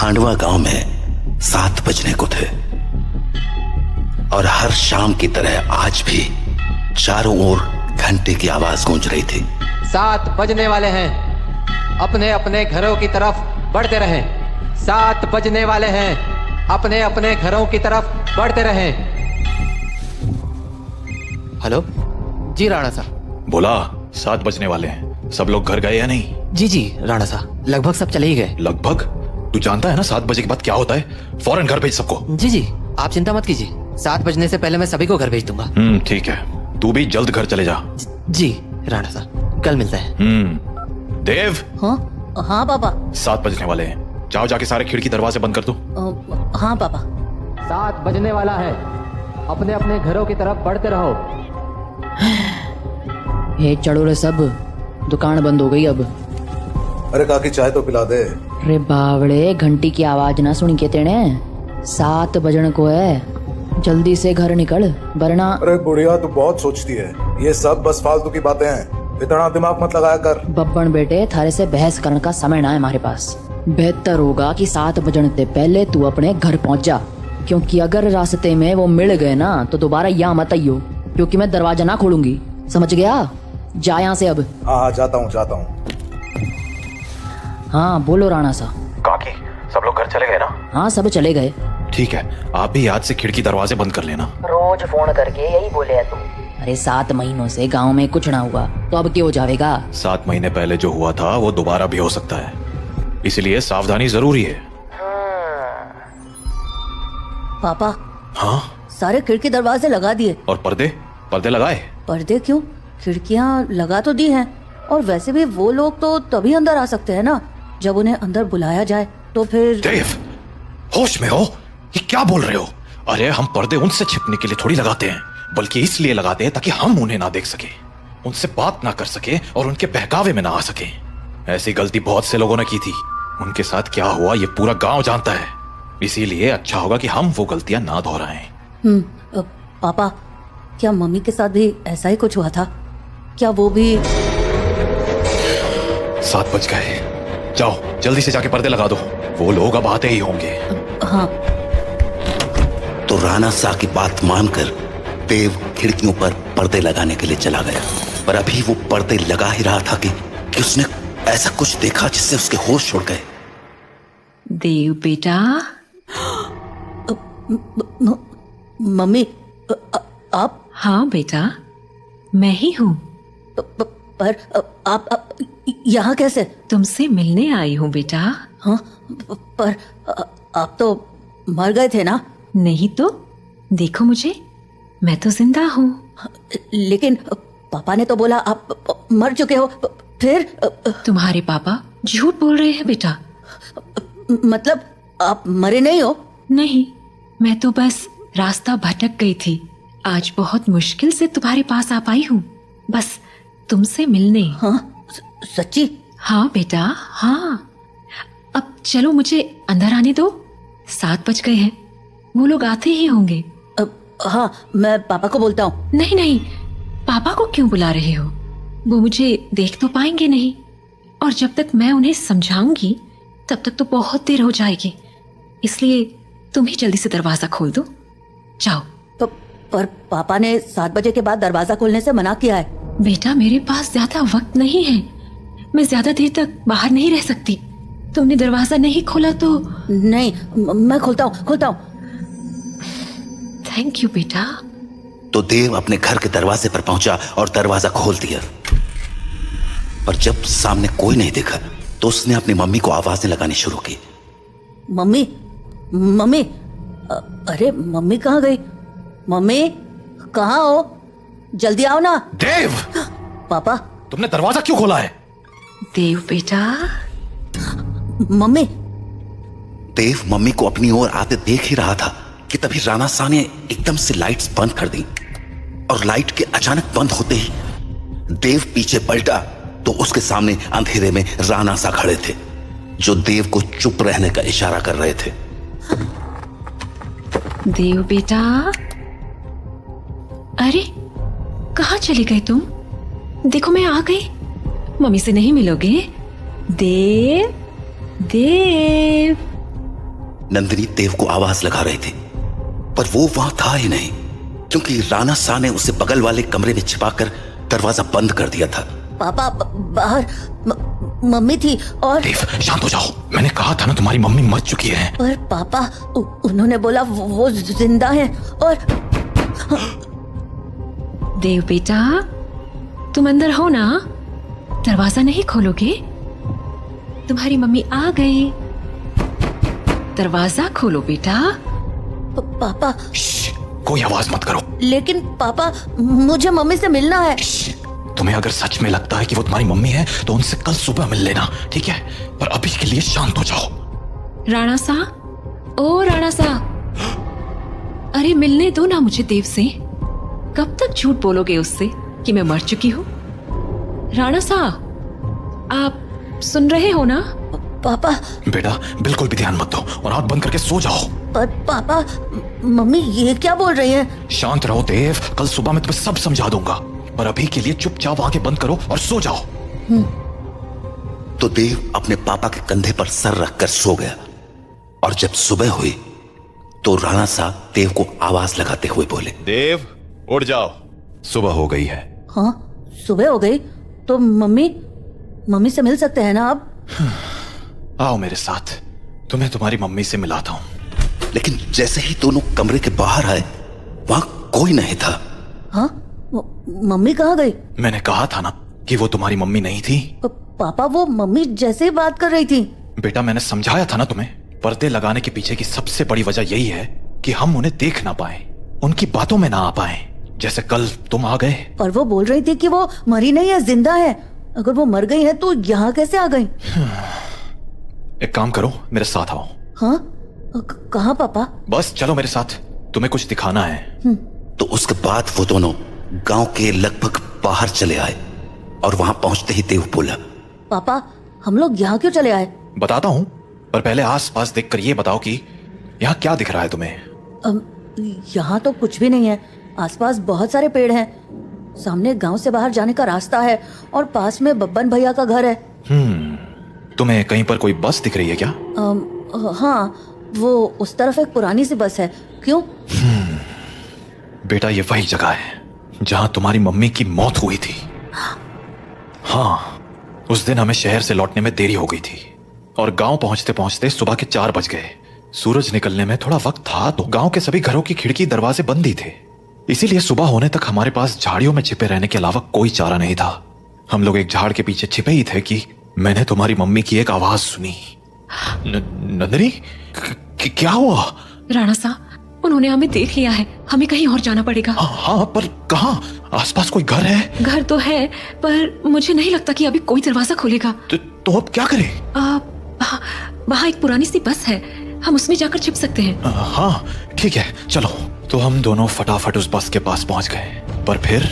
खांडवा गांव में 7 बजने को थे और हर शाम की तरह आज भी चारों ओर घंटे की आवाज गूंज रही थी। 7 बजने वाले हैं, अपने अपने घरों की तरफ बढ़ते रहें। 7 बजने वाले हैं, अपने अपने घरों की तरफ बढ़ते रहें। हेलो जी राणा सा। बोला 7 बजने वाले हैं, सब लोग घर गए या नहीं? जी राणा सा, लगभग सब चले ही गए। लगभग? तू जानता है ना 7 बजे के बाद क्या होता है? फौरन घर भेज सबको। जी आप चिंता मत कीजिए, 7 बजने से पहले मैं सभी को घर भेज दूंगा। ठीक है, तू भी जल्द घर चले जा। जी राणा सा, कल मिलते हैं। देव। हाँ पापा। 7 बजने वाले हैं, जाओ जाके सारे खिड़की दरवाजे बंद कर दो। हाँ पापा। 7 बजने वाला है, अपने अपने घरों की तरफ बढ़ते रहो। ये चढ़ो रे सब, दुकान बंद हो गई अब। अरे काकी चाय तो पिला दे। अरे बावड़े, घंटी की आवाज ना सुनी के तेने, 7 बजने को है, जल्दी से घर निकल वरना। अरे बुढ़िया तू बहुत सोचती है, ये सब बस फालतू की बातें हैं, इतना दिमाग मत लगाया कर। बब्बन बेटे, थारे से बहस करने का समय ना है हमारे पास। बेहतर होगा कि 7 बजने से पहले तू अपने घर पहुंच जा, क्योंकि अगर रास्ते में वो मिल गए ना तो दोबारा यहाँ मत आइयो, क्योंकि मैं दरवाजा ना खोलूंगी, समझ गया? जा यहाँ से अब। हाँ जाता हूँ। हाँ बोलो राणा सा। काकी सब लोग घर चले गए ना? हाँ सब चले गए। ठीक है, आप भी याद से खिड़की दरवाजे बंद कर लेना। रोज फोन करके यही बोले है तुम। अरे 7 महीनों से गांव में कुछ ना हुआ तो अब क्या हो जाएगा? 7 महीने पहले जो हुआ था वो दोबारा भी हो सकता है, इसलिए सावधानी जरूरी है। पापा। हाँ? सारे खिड़की दरवाजे लगा दिए। और पर्दे लगाए? पर्दे क्यों? खिड़कियाँ लगा तो दी हैं, और वैसे भी वो लोग तो तभी अंदर आ सकते हैं ना जब उन्हें अंदर बुलाया जाए, तो फिर। देव, होश में हो? ये क्या बोल रहे हो? अरे हम पर्दे उनसे छिपने के लिए थोड़ी लगाते हैं, बल्कि इसलिए लगाते हैं ताकि हम उन्हें ना देख सके, उनसे बात ना कर सके और उनके बहकावे में ना आ सके। ऐसी गलती बहुत से लोगों ने की थी, उनके साथ क्या हुआ ये पूरा गांव जानता है, इसीलिए अच्छा होगा कि हम वो गलतियां ना दोहराएं। पापा, क्या मम्मी के साथ भी ऐसा ही कुछ हुआ था? क्या वो भी? 7 बज गए, जाओ जल्दी से जाके पर्दे लगा दो, वो लोग अब आते ही होंगे। हाँ। तो राणा सा की बात मानकर देव खिड़कियों पर पर्दे लगाने के लिए चला गया, पर अभी वो पर्दे लगा ही रहा था कि उसने ऐसा कुछ देखा जिससे उसके होश उड़ गए। देव बेटा। मम्मी आप? हाँ बेटा, मैं ही हूँ। पर आप यहाँ कैसे? तुमसे मिलने आई हूँ बेटा। हाँ, पर आप तो मर गए थे ना? नहीं तो, देखो मुझे, मैं तो जिंदा हूँ। लेकिन पापा ने तो बोला आप मर चुके हो। फिर? तुम्हारे पापा झूठ बोल रहे हैं बेटा। मतलब आप मरे नहीं हो? नहीं, मैं तो बस रास्ता भटक गई थी, आज बहुत मुश्किल से तुम्हारे पास आ पाई हूँ, बस तुमसे मिलने। हाँ सच्ची? हाँ बेटा, हाँ। अब चलो मुझे अंदर आने दो, 7 बज गए हैं, वो लोग आते ही होंगे। हाँ, मैं पापा को बोलता हूँ। नहीं, पापा को क्यों बुला रहे हो? वो मुझे देख तो पाएंगे नहीं, और जब तक मैं उन्हें समझाऊंगी तब तक तो बहुत देर हो जाएगी, इसलिए तुम ही जल्दी से दरवाजा खोल दो, जाओ। पर पापा ने 7 बजे के बाद दरवाजा खोलने से मना किया है। बेटा मेरे पास ज्यादा वक्त नहीं है, मैं ज्यादा देर तक बाहर नहीं रह सकती, तुमने दरवाजा नहीं खोला तो। नहीं, मैं खोलता हूँ। थैंक यू बेटा। तो देव अपने घर के दरवाजे पर पहुंचा और दरवाजा खोल दिया, पर जब सामने कोई नहीं दिखा तो उसने अपनी मम्मी को आवाजें लगानी शुरू की। मम्मी, अरे मम्मी कहाँ गई? मम्मी कहाँ हो? जल्दी आओ ना। देव! पापा, तुमने दरवाजा क्यों खोला है? देव बेटा। मम्मी। देव मम्मी को अपनी ओर आते देख ही रहा था कि तभी राणा सा ने एकदम से लाइट्स बंद कर दी, और लाइट के अचानक बंद होते ही देव पीछे पलटा तो उसके सामने अंधेरे में राणा सा खड़े थे, जो देव को चुप रहने का इशारा कर रहे थे। देव बेटा, अरे कहाँ चले गए तुम? देखो मैं आ गई, मम्मी से नहीं मिलोगे? देव, नंदिनी देव को आवाज लगा रहे थे, पर वो वहां था ही नहीं, क्योंकि राणा शाह ने उसे बगल वाले कमरे में छिपाकर दरवाजा बंद कर दिया था। पापा बाहर मम्मी थी और देव शांत हो जाओ, मैंने कहा था ना तुम्हारी मम्मी मर चुकी है। पर पापा उन्होंने बोला वो जिंदा है। और देव बेटा, तुम अंदर हो ना? दरवाजा नहीं खोलोगे? तुम्हारी मम्मी आ गई, दरवाजा खोलो बेटा। पापा कोई आवाज मत करो। लेकिन पापा मुझे मम्मी से मिलना है। तुम्हें अगर सच में लगता है कि वो तुम्हारी मम्मी है तो उनसे कल सुबह मिल लेना, ठीक है? पर अभी के लिए शांत हो जाओ। राणा सा, ओ राणा सा, अरे मिलने दो ना मुझे देव से। कब तक झूठ बोलोगे उससे कि मैं मर चुकी हूँ? राणा सा, आप सुन रहे हो ना? पापा बेटा बिल्कुल भी ध्यान मत दो और आंख बंद करके सो जाओ। पर पापा मम्मी ये क्या बोल रही हैं? शांत रहो देव, कल सुबह मैं तुम्हें सब समझा दूंगा, पर अभी के लिए चुपचाप आंखें बंद करो और सो जाओ। तो देव अपने पापा के कंधे पर सर रखकर सो गया, और जब सुबह हुई तो राणा साहब देव को आवाज लगाते हुए बोले, देव उठ जाओ, सुबह हो गई है। हाँ सुबह हो गई तो मम्मी से मिल सकते हैं ना आप? आओ मेरे साथ, तुम्हें तुम्हारी मम्मी से मिलाता हूँ। लेकिन जैसे ही दोनों कमरे के बाहर आए वहां कोई नहीं था। हाँ मम्मी कहाँ गई? मैंने कहा था ना कि वो तुम्हारी मम्मी नहीं थी। पापा वो मम्मी जैसे ही बात कर रही थी। बेटा मैंने समझाया था ना तुम्हें, पर्दे लगाने के पीछे की सबसे बड़ी वजह यही है कि हम उन्हें देख ना पाए, उनकी बातों में ना आ पाए, जैसे कल तुम आ गए। पर वो बोल रही थी कि वो मरी नहीं है, जिंदा है। अगर वो मर गई है तो यहाँ कैसे आ गई? एक काम करो, मेरे साथ आओ। हाँ कहाँ पापा? बस चलो मेरे साथ, तुम्हें कुछ दिखाना है। तो उसके बाद वो दोनों गांव के लगभग बाहर चले आए, और वहां पहुंचते ही देव बोला, पापा हम लोग यहाँ क्यों चले आए? बताता हूँ, पर पहले आसपास देखकर ये बताओ कि यहाँ क्या दिख रहा है तुम्हें? यहाँ तो कुछ भी नहीं है। आसपास बहुत सारे पेड़ हैं, सामने गांव से बाहर जाने का रास्ता है, और पास में बब्बन भैया का घर है। तुम्हें कहीं पर कोई बस दिख रही है क्या? हाँ वो उस तरफ एक पुरानी सी बस है। क्यों? बेटा ये वही जगह है जहाँ तुम्हारी मम्मी की मौत हुई थी। हाँ उस दिन हमें शहर से लौटने में देरी हो गई थी, और गांव पहुंचते पहुंचते सुबह के 4 बज गए। सूरज निकलने में थोड़ा वक्त था, तो गांव के सभी घरों की खिड़की दरवाजे बंद ही थे, इसीलिए सुबह होने तक हमारे पास झाड़ियों में छिपे रहने के अलावा कोई चारा नहीं था। हम लोग एक झाड़ के पीछे छिपे ही थे कि मैंने तुम्हारी मम्मी की एक आवाज सुनी। नंदिनी क्या हुआ? राणा सा, उन्होंने हमें देख लिया है, हमें कहीं और जाना पड़ेगा। हाँ पर कहाँ? आसपास कोई घर है? घर तो है, पर मुझे नहीं लगता कि अभी कोई दरवाजा खोलेगा। तो अब क्या करें? वहाँ एक पुरानी सी बस है, हम उसमें जाकर छिप सकते हैं। हाँ ठीक है चलो। तो हम दोनों फटाफट उस बस के पास पहुंच गए, पर फिर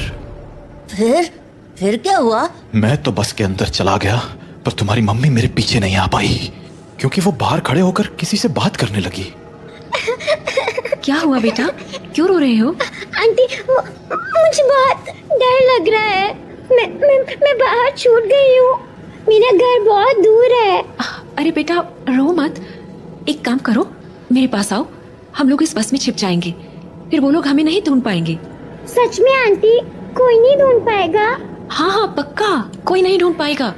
क्या हुआ? मैं तो बस के अंदर चला गया, पर तुम्हारी मम्मी मेरे पीछे नहीं आ पाई, क्योंकि वो बाहर खड़े होकर किसी से बात करने लगी। क्या हुआ बेटा, क्यों रो रहे हो? आंटी मुझे बहुत डर लग रहा है। मैं बाहर छूट गई हूँ, मेरा घर बहुत दूर है। अरे बेटा रो मत, एक काम करो, मेरे पास आओ, हम लोग इस बस में छिप जाएंगे, फिर वो लोग हमें नहीं ढूंढ पाएंगे। सच में आंटी? कोई नहीं ढूंढ पाएगा? हाँ पक्का, कोई नहीं ढूंढ पाएगा,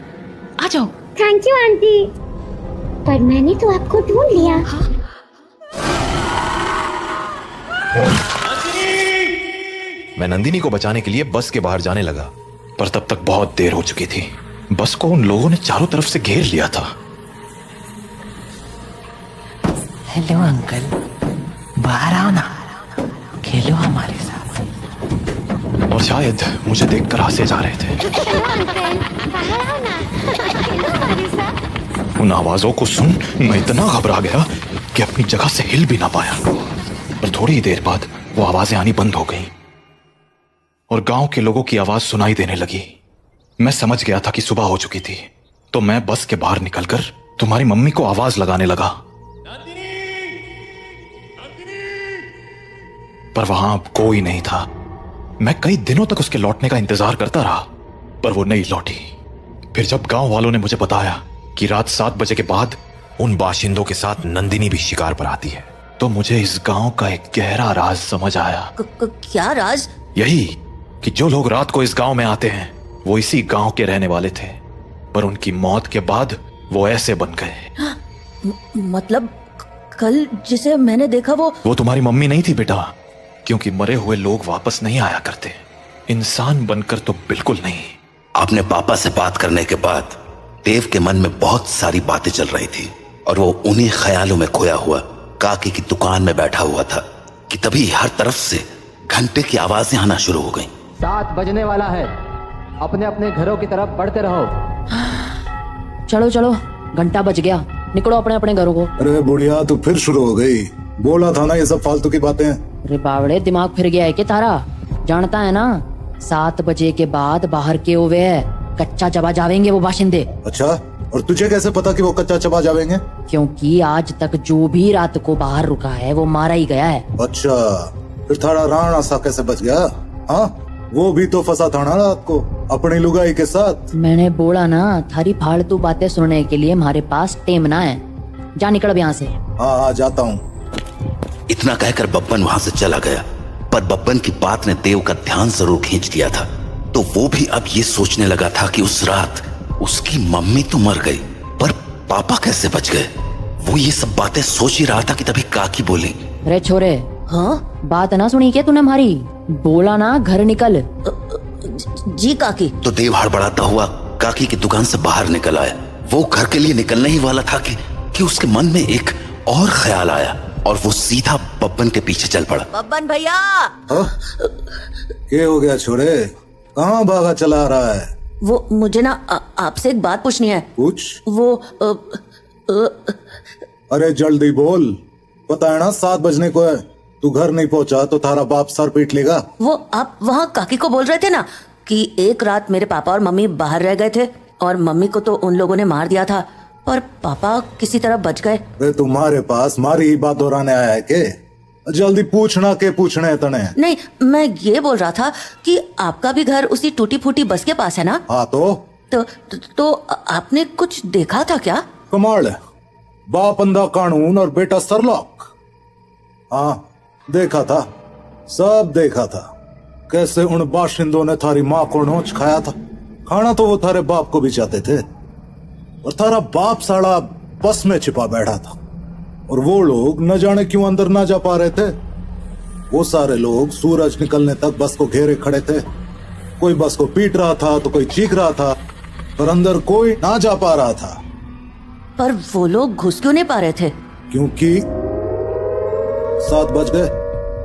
आ जाओ। थैंक यू आंटी, पर मैंने तो आपको ढूंढ लिया। हाँ? मैं नंदिनी को बचाने के लिए बस के बाहर जाने लगा, पर तब तक बहुत देर हो चुकी थी। बस को उन लोगों ने चारों तरफ से घेर लिया था। हेलो अंकल, बाहर आओ ना, खेलो हमारे साथ। और शायद मुझे देखकर हंसे जा रहे थे। उन आवाजों को सुन मैं इतना घबरा गया कि अपनी जगह से हिल भी ना पाया। पर थोड़ी ही देर बाद वो आवाजें आनी बंद हो गईं, और गांव के लोगों की आवाज सुनाई देने लगी। मैं समझ गया था कि सुबह हो चुकी थी, तो मैं बस के बाहर निकलकर तुम्हारी मम्मी को आवाज लगाने लगा, पर वहां अब कोई नहीं था। मैं कई दिनों तक उसके लौटने का इंतजार करता रहा, पर वो नहीं लौटी। फिर जब गांव वालों ने मुझे बताया कि रात 7 बजे के बाद उन बाशिंदों के साथ नंदिनी भी शिकार पर आती है। तो मुझे इस गांव का एक गहरा राज समझ आया। क्या राज? यही कि जो लोग रात को इस गांव में आते हैं वो इसी गांव के रहने वाले थे, पर उनकी मौत के बाद वो ऐसे बन गए। मतलब कल जिसे मैंने देखा वो तुम्हारी मम्मी नहीं थी बेटा, क्योंकि मरे हुए लोग वापस नहीं आया करते, इंसान बनकर तो बिल्कुल नहीं। अपने पापा से बात करने के बाद देव के मन में बहुत सारी बातें चल रही थी और वो उन्हीं ख्यालों में खोया हुआ काकी की दुकान में बैठा हुआ था कि तभी हर तरफ से घंटे की आवाजें आना शुरू हो गईं। 7 बजने वाला है, अपने अपने घरों की तरफ बढ़ते रहो। चलो चलो, घंटा बज गया, निकलो अपने अपने घरों को। अरे बुढ़िया तू फिर शुरू हो गई। बोला था ना ये सब फालतू की बातें। अरे बावड़े, दिमाग फिर गया है क्या तारा? जानता है ना 7 बजे के बाद बाहर के हुए कच्चा चबा जावेंगे वो बाशिंदे। अच्छा, और तुझे कैसे पता कि वो कच्चा चबा जावेंगे? क्योंकि आज तक जो भी रात को बाहर रुका है वो मारा ही गया है। अच्छा, फिर थारा राणा सा कैसे बच गया? हाँ, वो भी तो फंसा था ना रात को अपनी लुगाई के साथ। मैंने बोला ना, थारी फालतू बातें सुनने के लिए हमारे पास टेम ना है। जा निकल यहाँ से। हाँ जाता हूँ। इतना कहकर बब्बन वहां से चला गया, पर बब्बन की बात ने देव का ध्यान जरूर खींच लिया था। तो वो भी अब ये सोचने लगा था कि उस रात उसकी मम्मी तो मर गई, पर पापा कैसे बच गए। वो ये सब बातें सोच ही रहा था कि तभी काकी बोली, अरे छोरे, हाँ बात ना सुनी क्या तूने हमारी? बोला ना घर निकल। जी काकी। तो देव हड़बड़ाता हुआ काकी की दुकान से बाहर निकल आया। वो घर के लिए निकलने ही वाला था कि उसके मन में एक और ख्याल आया और वो सीधा बब्बन के पीछे चल पड़ा। बब्बन भैया। क्या हो गया छोरे, कहाँ भागा चला आ रहा है? वो मुझे ना आपसे एक बात पूछनी है। पूछ। वो अरे जल्दी बोल, पता है ना 7 बजने को है। तू घर नहीं पहुंचा तो थारा बाप सर पीट लेगा। वो आप वहाँ काकी को बोल रहे थे ना कि एक रात मेरे पापा और मम्मी बाहर रह गए थे और मम्मी को तो उन लोगों ने मार दिया था, पर पापा किसी तरह बच गए। वे तुम्हारे पास मारी ही बात दोहराने आया है के? जल्दी पूछना के पूछने तने। नहीं, मैं ये बोल रहा था कि आपका भी घर उसी टूटी फूटी बस के पास है ना? हाँ तो आपने कुछ देखा था क्या? कमाल है, बाप अंधा कानून और बेटा सरलॉक। हाँ देखा था, सब देखा था। कैसे उन बाशिंदों ने थारी माँ को नोच खाया था। खाना तो वो थारे बाप को भी चाहते थे और थारा बाप साला बस में छिपा बैठा था और वो लोग न जाने क्यों अंदर ना जा पा रहे थे। वो सारे लोग सूरज निकलने तक बस को घेरे खड़े थे। कोई बस को पीट रहा था तो कोई चीख रहा था, पर अंदर कोई ना जा पा रहा था। पर वो लोग घुस क्यों नहीं पा रहे थे? क्योंकि 7 बज गए,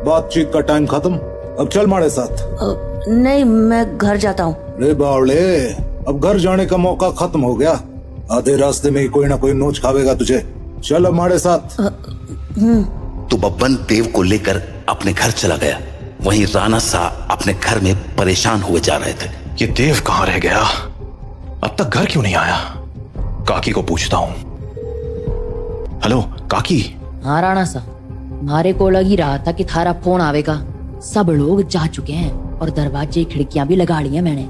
बातचीत का टाइम खत्म। अब चल हमारे साथ। नहीं, मैं घर जाता हूँ। रे बावले, अब घर जाने का मौका खत्म हो गया। आधे रास्ते में ही कोई ना कोई नोच खावेगा तुझे। चल अब हमारे साथ। तो बब्बन देव को लेकर अपने घर चला गया। वहीं राणा सा अपने घर में परेशान हुए जा रहे थे। ये देव कहाँ रह गया? अब तक घर क्यों नहीं आया? काकी को पूछता हूँ। हेलो काकी। हाँ राणा सा, हमारे को लग ही रहा था कि थारा फोन आवेगा। सब लोग जा चुके हैं और दरवाजे खिड़कियां भी लगा ली हैं मैंने,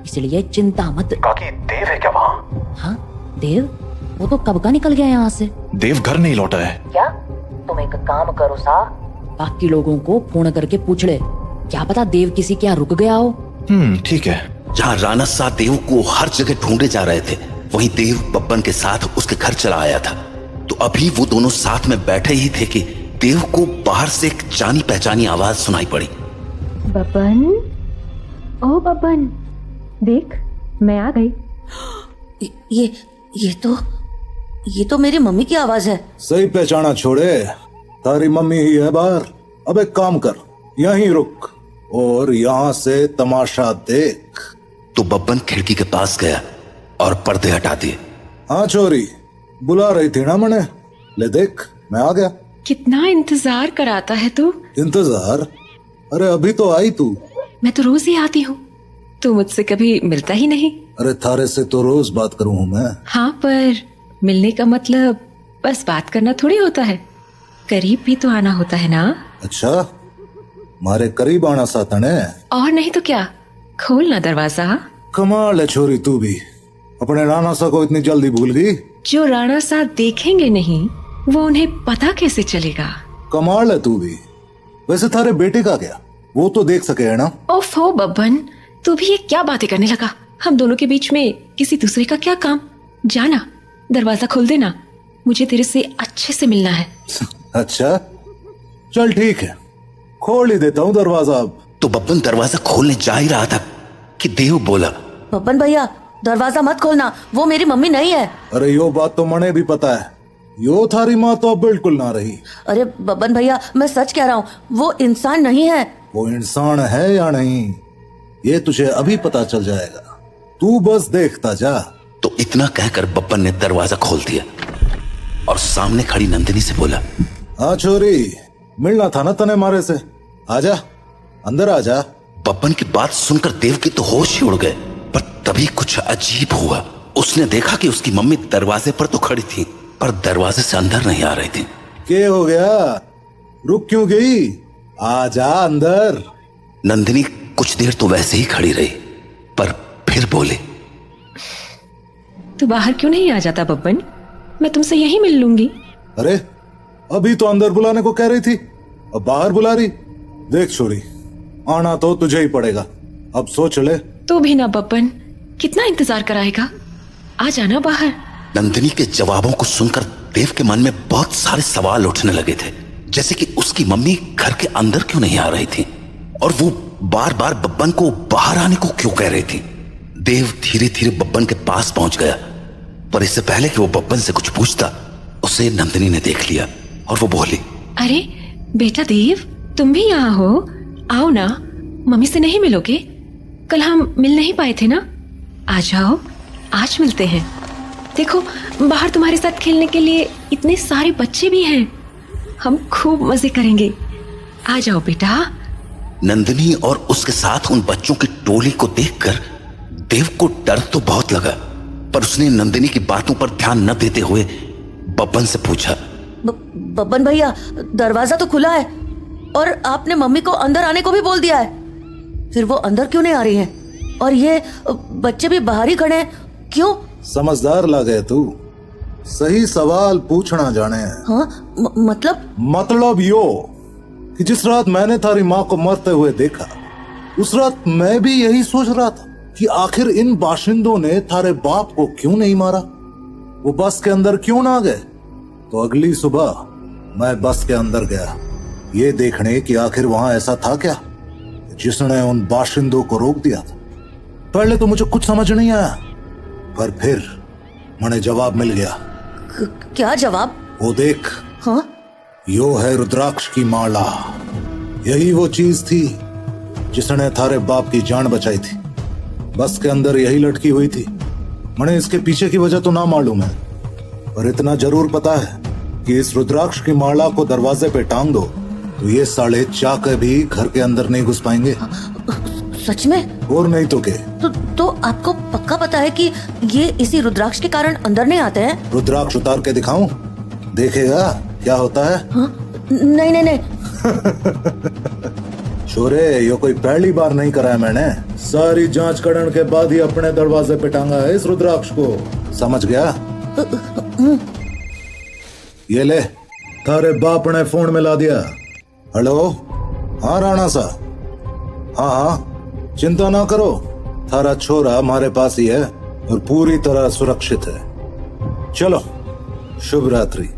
इसलिए चिंता मत। काकी, देव है क्या वहाँ? हाँ देव, वो तो कब का निकल गया यहाँ से। देव घर नहीं लौटा है क्या? तुम एक काम करो सा, बाकी लोगों को फोन करके पूछ ले, क्या पता देव किसी के यहाँ रुक गया हो। ठीक है। जहाँ राणा सा देव को हर जगह ढूंढे जा रहे थे, वहीं देव बब्बन के साथ उसके घर चला आया था। तो अभी वो दोनों साथ में बैठे ही थे कि देव को बाहर से एक जानी पहचानी आवाज सुनाई पड़ी। बब्बन, ओ बब्बन, देख मैं आ गई। ये तो मेरी मम्मी की आवाज है। सही पहचाना छोड़े, तारी मम्मी ही है बाहर। अब एक काम कर, यहीं रुक और यहाँ से तमाशा देख। तो बब्बन खिड़की के पास गया और पर्दे हटा दिए। हाँ छोरी, बुला रही थी ना मने, ले देख मैं आ गया। कितना इंतजार कराता है तू। इंतजार? अरे अभी तो आई तू। मैं तो रोज ही आती हूँ, तू मुझसे कभी मिलता ही नहीं। अरे थारे से तो रोज बात करूँ हूँ मैं। हाँ, पर मिलने का मतलब बस बात करना थोड़ी होता है, करीब भी तो आना होता है ना। अच्छा, मारे करीब आना साथन है। और नहीं तो क्या, खोल ना दरवाजा। कमाल है छोरी, तू भी अपने राणा सा को इतनी जल्दी भूल गई। जो राणा साहब देखेंगे नहीं वो उन्हें पता कैसे चलेगा? कमाल है तू भी। वैसे थारे बेटे का क्या, वो तो देख सके है ना? ओफो बब्बन, तू भी ये क्या बातें करने लगा? हम दोनों के बीच में किसी दूसरे का क्या काम? जाना, दरवाजा खोल देना, मुझे तेरे से अच्छे से मिलना है। अच्छा चल ठीक है, खोल ही देता हूँ दरवाजा अब। तो बब्बन दरवाजा खोलने जा ही रहा था कि देव बोला, बब्बन भैया दरवाजा मत खोलना, वो मेरी मम्मी नहीं है। अरे यो बात तो मने भी पता है, यो थारी माँ तो अब बिल्कुल ना रही। अरे बब्बन भैया मैं सच कह रहा हूँ, वो इंसान नहीं है। वो इंसान है या नहीं ये तुझे अभी पता चल जाएगा, तू बस देखता जा। तो इतना कहकर बब्बन ने दरवाजा खोल दिया और सामने खड़ी नंदिनी से बोला, हाँ छोरी, मिलना था ना तने मारे से, आजा अंदर आजा। बब्बन की बात सुनकर देव की तो होश ही उड़ गए, पर तभी कुछ अजीब हुआ। उसने देखा कि उसकी मम्मी दरवाजे पर तो खड़ी थी पर दरवाजे से अंदर नहीं आ रही थी। क्या हो गया, रुक क्यों गई, आजा अंदर। नंदिनी कुछ देर तो वैसे ही खड़ी रही पर फिर बोली, तू बाहर क्यों नहीं आ जाता बब्बन, मैं तुमसे यहीं मिल लूंगी। अरे अभी तो अंदर बुलाने को कह रही थी, अब बाहर बुला रही। देख छोरी, आना तो तुझे ही पड़ेगा, अब सोच ले। तू भी ना बब्बन, कितना इंतजार कराएगा, आ जाना बाहर। नंदिनी के जवाबों को सुनकर देव के मन में बहुत सारे सवाल उठने लगे थे, जैसे कि उसकी मम्मी घर के अंदर क्यों नहीं आ रही थी और वो बार बार बब्बन को बाहर आने को क्यों कह रही थी। देव धीरे धीरे बब्बन के पास पहुंच गया, पर इससे पहले कि वो बब्बन से कुछ पूछता उसे नंदिनी ने देख लिया और वो बोली, अरे बेटा देव, तुम भी यहाँ हो, आओ ना, मम्मी से नहीं मिलोगे? कल हम मिल नहीं पाए थे ना, आ जाओ आज मिलते हैं। देखो बाहर तुम्हारे साथ खेलने के लिए इतने सारे बच्चे भी हैं, हम खूब मजे करेंगे, आ जाओ बेटा। नंदिनी और उसके साथ उन बच्चों की टोली को देखकर देव को डर तो बहुत लगा, पर उसने नंदिनी की बातों पर ध्यान न देते हुए बब्बन से पूछा, बब्बन भैया दरवाजा तो खुला है और आपने मम्मी को अंदर आने को भी बोल दिया है, फिर वो अंदर क्यों नहीं आ रही हैं? और ये बच्चे भी बाहर ही खड़े हैं, क्यों? समझदार लगे तू, सही सवाल पूछना जाने। हाँ मतलब यो कि जिस रात मैंने थारी माँ को मरते हुए देखा, उस रात मैं भी यही सोच रहा था कि आखिर इन बाशिंदों ने थारे बाप को क्यों नहीं मारा, वो बस के अंदर क्यों ना गए। तो अगली सुबह मैं बस के अंदर गया ये देखने कि आखिर वहां ऐसा था क्या जिसने उन बाशिंदों को रोक दिया था। पहले तो मुझे कुछ समझ नहीं आया, पर फिर मुझे जवाब मिल गया। क्या जवाब? वो देख, हाँ? यो है रुद्राक्ष की माला, यही वो चीज थी जिसने थारे बाप की जान बचाई थी। बस के अंदर यही लटकी हुई थी। मुझे इसके पीछे की वजह तो ना मालूम है, पर इतना जरूर पता है कि इस रुद्राक्ष की माला को दरवाजे पे टांग दो तो ये साले चाके भी घर के अंदर नहीं घुस पाएंगे। सच में? और नहीं तो क्या। तो आपको पक्का पता है कि ये इसी रुद्राक्ष के कारण अंदर नहीं आते हैं? रुद्राक्ष उतार के दिखाऊं, देखेगा क्या होता है? हाँ? नहीं छोरे, ये कोई पहली बार नहीं करा है मैंने, सारी जांच करने के बाद ही अपने दरवाजे पे टांगा है इस रुद्राक्ष को, समझ गया? ये ले, थारे बाप ने फोन में ला दिया। हेलो, हाँ राणा सा, हाँ चिंता ना करो, थारा छोरा हमारे पास ही है और पूरी तरह सुरक्षित है। चलो, शुभ रात्रि।